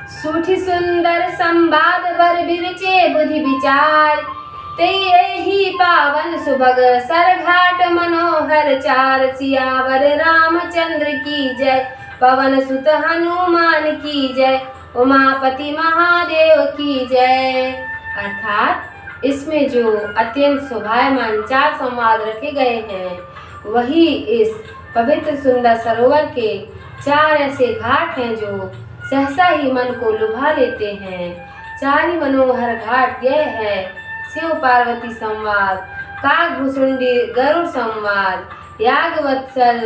सूठी सुंदर संवाद बर बिरचे बुद्धि विचार, ते ही पावन सुभग सरघाट मनोहर चार, सियावर रामचंद्र की जय, पवन सुत हनुमान की जय, उमापति महादेव की जय। अर्थात इसमें जो अत्यंत शोभायमान 4 संवाद रखे गए हैं, वही इस पवित्र सुंदर सरोवर के 4 ऐसे घाट हैं जो सहसा ही मन को लुभा लेते हैं। 4 ही मनोहर घाट यह है: शिव पार्वती संवाद, काकभुसुंडी गरुड़ संवाद, याज्ञवत्सल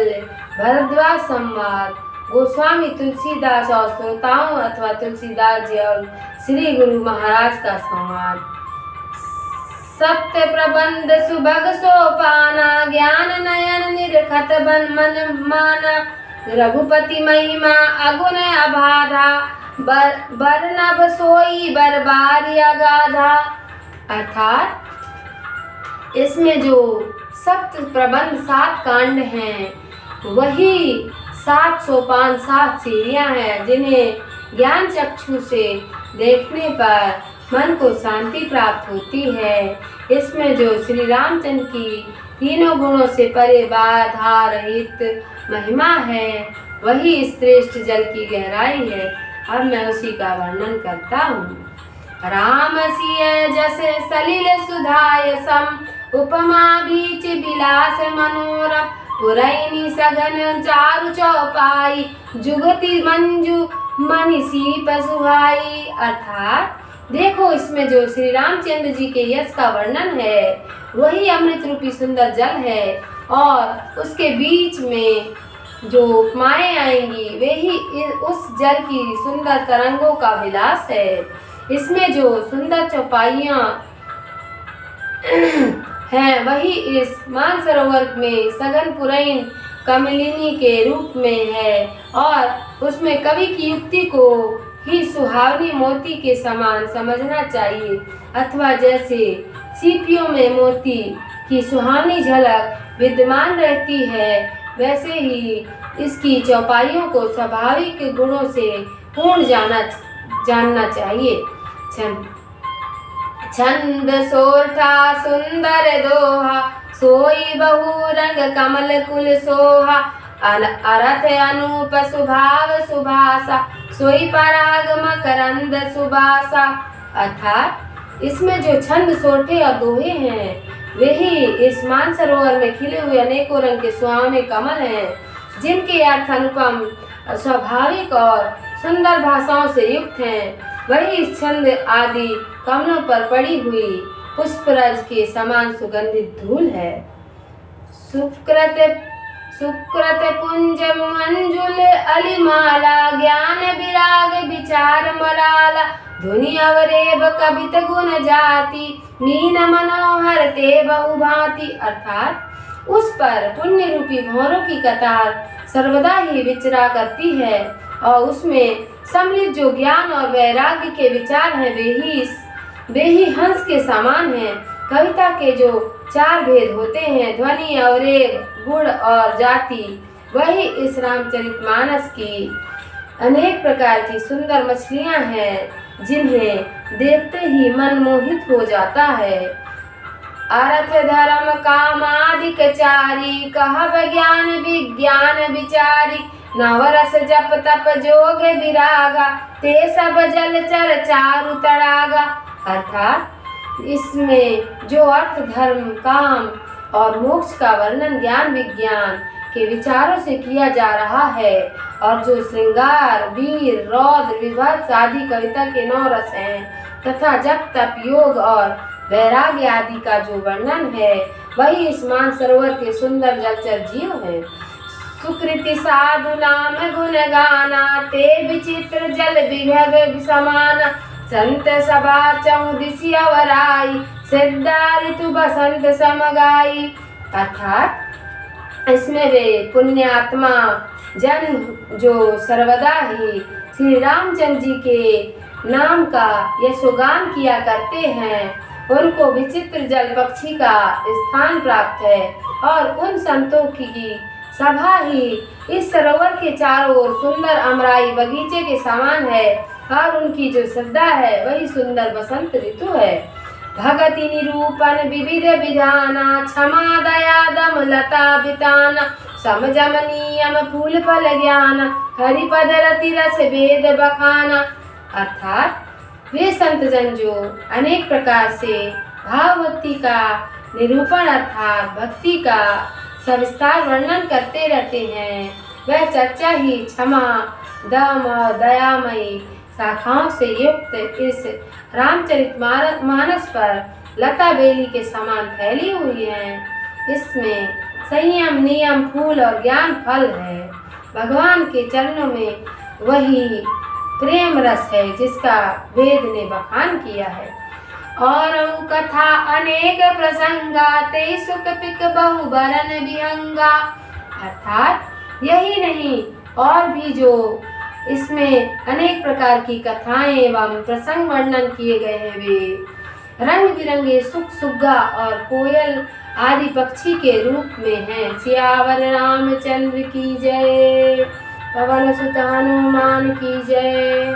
भरद्वाज संवाद, गोस्वामी तुलसीदास और श्रोताओं अथवा तुलसीदास जी और श्री गुरु महाराज का संवाद। सत्य प्रबंध सुभग सोपाना, ज्ञान नयन निरखत बन मन माना, रघुपति महिमा अगुण अबाधा, बरनब सोई बरबारी अगाधा। अर्थात इसमें जो सप्त प्रबंध 7 कांड हैं, वही 7 सोपान 7 सीढ़ियां हैं, जिन्हें ज्ञान चक्षु से देखने पर मन को शांति प्राप्त होती है। इसमें जो श्री रामचंद्र की तीनों गुणों से परे बाधा रहित महिमा है, वही श्रेष्ठ जल की गहराई है। अब मैं उसी का वर्णन करता हूँ। राम सिय जस सलिल सुधाय सम, उपमा बीच विलास मनोरम, पुरैनी सघन चारु चौपाई, जुगति मंजू मनीषी पशुहाई। अर्थात देखो, इसमें जो श्री रामचंद्र जी के यश का वर्णन है, वही अमृत रूपी सुंदर जल है, और उसके बीच में जो उपमाएं आएंगी, वही उस जल की सुंदर तरंगों का विलास है। इसमें जो सुंदर चौपाइयाँ हैं, वही इस मानसरोवर में सघन पुरैन कमलिनी के रूप में है, और उसमें कवि की युक्ति को ही सुहावनी मोती के समान समझना चाहिए, अथवा जैसे सीपियों में मोती की सुहावनी झलक विद्यमान रहती है, वैसे ही इसकी चौपाइयों को स्वाभाविक गुणों से पूर्ण जानना चाहिए। छंद सोरठा सुंदर दोहा, सोई बहु रंग कमल कुल सोहा, अरथ अनूप सुभाव सुभाषा, सोई पराग मकरंद सुबासा। अर्थात इसमें जो छंद सोरठे और दोहे हैं, वही इस मानसरोवर में खिले हुए अनेकों रंग के सुहावने कमल हैं, जिनके अर्थ अनुपम, स्वाभाविक और सुंदर भाषाओं से युक्त हैं। वही इस छंद आदि कमलों पर पड़ी हुई पुष्पराज के समान सुगंधित धूल है। सुकृत पुंज मंजुल अलिमाला, ज्ञान विराग विचार मलाला, धुनि अवरेब कवित गुण जाति, मीन मनोहर ते बहुभांति। अर्थात उस पर पुण्य रूपी भंवरों की कतार सर्वदा ही विचरा करती है, और उसमें सम्मिलित जो ज्ञान और वैराग्य के विचार हैं, वे ही हंस के समान हैं। कविता के जो 4 भेद होते हैं, ध्वनि, अवरेब, गुण और जाति, वही इस रामचरितमानस की अनेक प्रकार की सुंदर मछलियां हैं, जिन्हें देखते ही मन मोहित हो जाता है। अर्थ धर्म कामादिक चारी, कहब ज्ञान विज्ञान विचारी, नवरस जप तप जोग विरागा, ते सब जल चर चारु तड़ागा। अर्थात इसमें जो अर्थ धर्म काम और मोक्ष का वर्णन ज्ञान विज्ञान के विचारों से किया जा रहा है, और जो श्रृंगार, वीर, रौद्र, विभत्स आदि कविता के 9 रस हैं, तथा जप तप योग और वैराग्य आदि का जो वर्णन है, वही इस मानसरोवर के सुंदर जलचर जीव है। सुकृति साधु नाम गुण गाना, ते विचित्र जल विभग समाना, संत सभा चौदिसी अवराई, सिद्धा ऋतु बसंत समगाई। अर्थात इसमें वे पुण्यात्मा जन जो सर्वदा ही श्री रामचंद्र जी के नाम का यशोगान किया करते हैं, उनको विचित्र जल पक्षी का स्थान प्राप्त है, और उन संतों की सभा ही इस सरोवर के चारों ओर सुंदर अमराई बगीचे के समान है और उनकी जो श्रद्धा है वही सुंदर बसंत ऋतु है। भगति निरूपण विविध विधाना क्षमा दया दम लता बिताना समझम नियम फूल फल ज्ञान हरिपद रति रस वेद बखाना। अर्थात वे संत जन जो अनेक प्रकार से भाव भक्ति का निरूपण अर्थात भक्ति का सविस्तार वर्णन करते रहते हैं, वह चर्चा ही क्षमा दम और दयामयी शाखाओं से युक्त इस रामचरितमानस पर लता बेली के समान फैली हुई है। इसमें संयम नियम फूल और ज्ञान फल है। भगवान के चरणों में वही प्रेम रस है जिसका वेद ने बखान किया है। और कथा अनेक प्रसंगा ते सुख पिक बहु बरन विहंगा। अर्थात यही नहीं और भी जो इसमें अनेक प्रकार की कथाएं एवं प्रसंग वर्णन किए गए हैं वे रंग बिरंगे सुख सुग्गा और कोयल आदि पक्षी के रूप में हैं। सियावर रामचंद्र की जय, पवन सुत हनुमान की जय।